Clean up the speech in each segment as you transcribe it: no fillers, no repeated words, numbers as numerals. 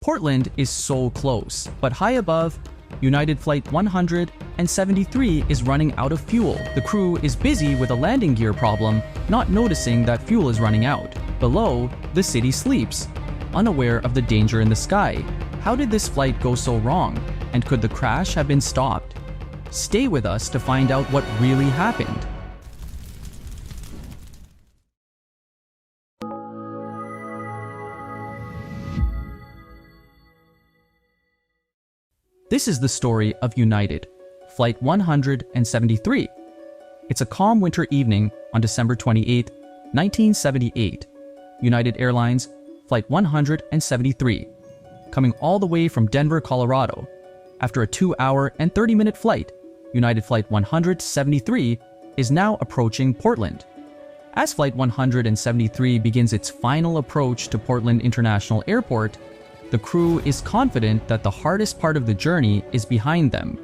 Portland is so close, but high above, United Flight 173 is running out of fuel. The crew is busy with a landing gear problem, not noticing that fuel is running out. Below, the city sleeps, unaware of the danger in the sky. How did this flight go so wrong? And could the crash have been stopped? Stay with us to find out what really happened. This is the story of United Flight 173. It's a calm winter evening on December 28, 1978. United Airlines Flight 173, coming all the way from Denver, Colorado. After a 2-hour and 30-minute flight, United Flight 173 is now approaching Portland. As Flight 173 begins its final approach to Portland International Airport, the crew is confident that the hardest part of the journey is behind them.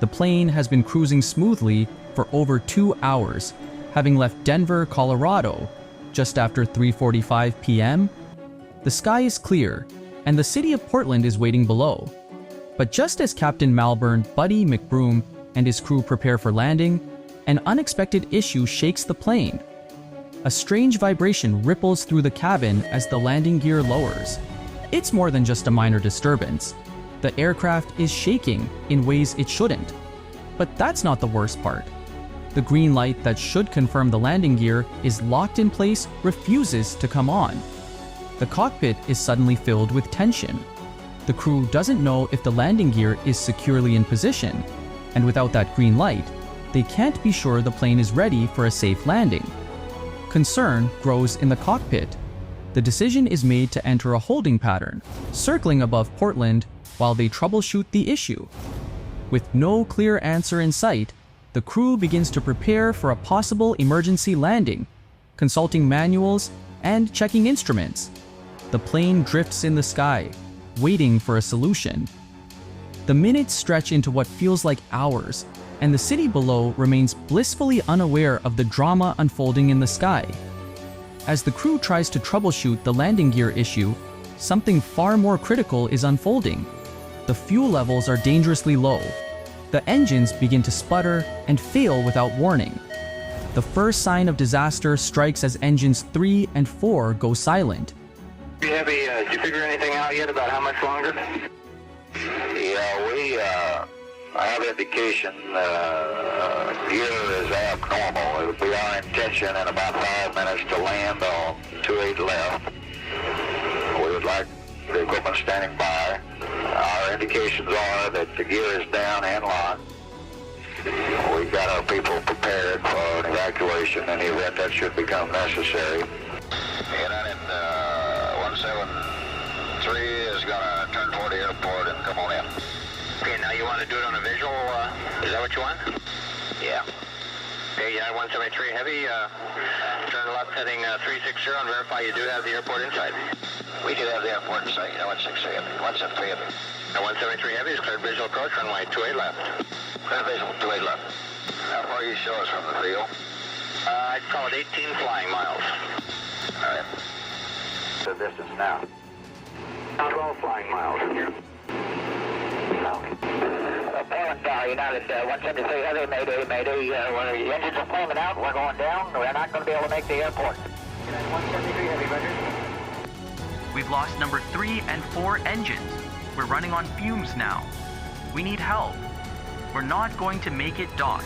The plane has been cruising smoothly for over 2 hours, having left Denver, Colorado, just after 3:45 p.m. The sky is clear, and the city of Portland is waiting below. But just as Captain Malburn Buddy McBroom and his crew prepare for landing, an unexpected issue shakes the plane. A strange vibration ripples through the cabin as the landing gear lowers. It's more than just a minor disturbance. The aircraft is shaking in ways it shouldn't. But that's not the worst part. The green light that should confirm the landing gear is locked in place, refuses to come on. The cockpit is suddenly filled with tension. The crew doesn't know if the landing gear is securely in position, and without that green light, they can't be sure the plane is ready for a safe landing. Concern grows in the cockpit. The decision is made to enter a holding pattern, circling above Portland while they troubleshoot the issue. With no clear answer in sight, the crew begins to prepare for a possible emergency landing, consulting manuals and checking instruments. The plane drifts in the sky, waiting for a solution. The minutes stretch into what feels like hours, and the city below remains blissfully unaware of the drama unfolding in the sky. As the crew tries to troubleshoot the landing gear issue, something far more critical is unfolding. The fuel levels are dangerously low. The engines begin to sputter and fail without warning. The first sign of disaster strikes as engines 3 and 4 go silent. Heavy, did you figure anything out yet about how much longer? Yeah, I have indication gear is abnormal. It would be our intention in about 5 minutes to land on 28 left. We would like the equipment standing by. Our indications are that the gear is down and locked. We've got our people prepared for an evacuation in the event that should become necessary. United 173 is going to turn toward the airport and come on in. Okay, now you want to do it on a visual, is that what you want? Yeah. Okay, yeah, 173 Heavy, turn left heading 360 and verify you do have the airport inside. We do have the airport inside, 163 Heavy, 173 Heavy. Now 173 Heavy is cleared visual approach, runway 28 left. Cleared visual, 28 left. How far you show us from the field? I'd call it 18 flying miles. All right. The distance now. 12 flying miles from here. United 173 Heavy, Mayday, Mayday. The engines are flaming out. We're going down. We're not going to be able to make the airport. United 173 Heavy, Roger. We've lost number 3 and 4 engines. We're running on fumes now. We need help. We're not going to make it, Doc.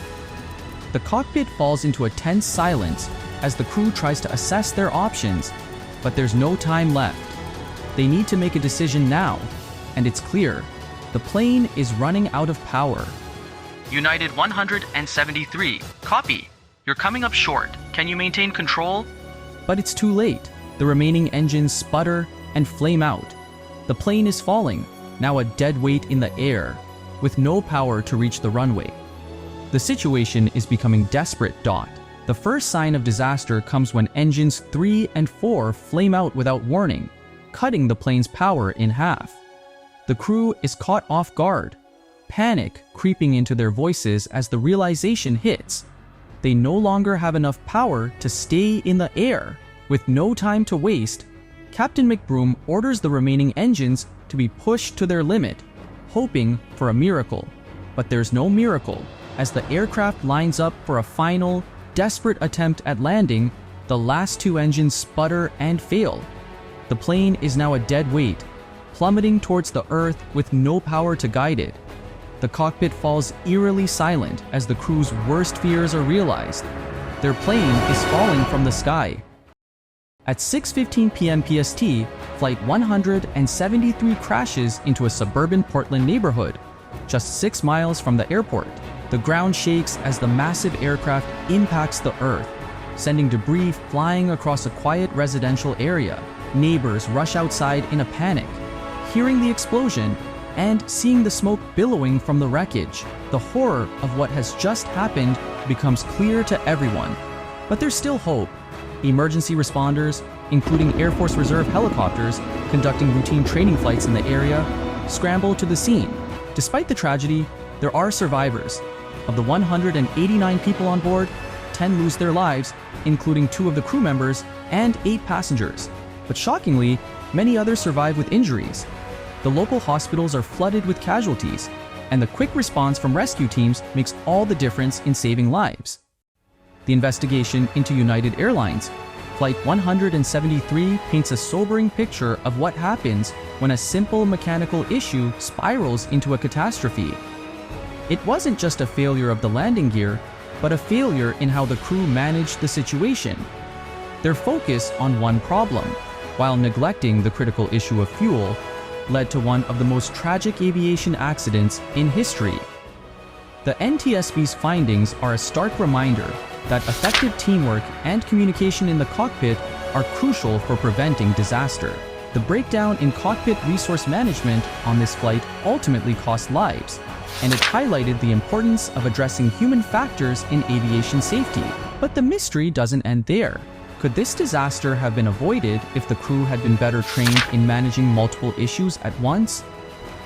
The cockpit falls into a tense silence as the crew tries to assess their options, but there's no time left. They need to make a decision now, and it's clear. The plane is running out of power. United 173, copy. You're coming up short. Can you maintain control? But it's too late. The remaining engines sputter and flame out. The plane is falling, now a dead weight in the air, with no power to reach the runway. The situation is becoming desperate, Dot. The first sign of disaster comes when engines 3 and 4 flame out without warning, cutting the plane's power in half. The crew is caught off guard, panic creeping into their voices as the realization hits. They no longer have enough power to stay in the air. With no time to waste, Captain McBroom orders the remaining engines to be pushed to their limit, hoping for a miracle. But there's no miracle. As the aircraft lines up for a final, desperate attempt at landing, the last two engines sputter and fail. The plane is now a dead weight, plummeting towards the earth with no power to guide it. The cockpit falls eerily silent as the crew's worst fears are realized. Their plane is falling from the sky. At 6:15 p.m. PST, Flight 173 crashes into a suburban Portland neighborhood, just 6 miles from the airport. The ground shakes as the massive aircraft impacts the earth, sending debris flying across a quiet residential area. Neighbors rush outside in a panic. Hearing the explosion and seeing the smoke billowing from the wreckage, the horror of what has just happened becomes clear to everyone. But there's still hope. Emergency responders, including Air Force Reserve helicopters conducting routine training flights in the area, scramble to the scene. Despite the tragedy, there are survivors. Of the 189 people on board, 10 lose their lives, including 2 of the crew members and 8 passengers. But shockingly, many others survive with injuries. The local hospitals are flooded with casualties, and the quick response from rescue teams makes all the difference in saving lives. The investigation into United Airlines Flight 173 paints a sobering picture of what happens when a simple mechanical issue spirals into a catastrophe. It wasn't just a failure of the landing gear, but a failure in how the crew managed the situation. Their focus on one problem, while neglecting the critical issue of fuel, led to one of the most tragic aviation accidents in history. The NTSB's findings are a stark reminder that effective teamwork and communication in the cockpit are crucial for preventing disaster. The breakdown in cockpit resource management on this flight ultimately cost lives, and it highlighted the importance of addressing human factors in aviation safety. But the mystery doesn't end there. Could this disaster have been avoided if the crew had been better trained in managing multiple issues at once?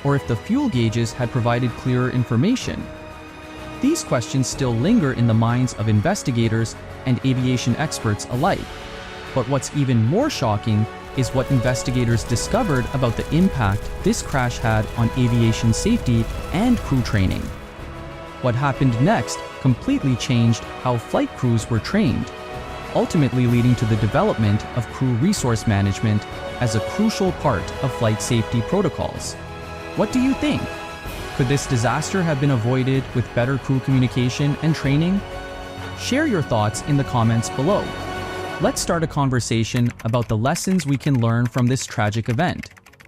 Or if the fuel gauges had provided clearer information? These questions still linger in the minds of investigators and aviation experts alike. But what's even more shocking is what investigators discovered about the impact this crash had on aviation safety and crew training. What happened next completely changed how flight crews were trained, ultimately leading to the development of crew resource management as a crucial part of flight safety protocols. What do you think? Could this disaster have been avoided with better crew communication and training? Share your thoughts in the comments below. Let's start a conversation about the lessons we can learn from this tragic event.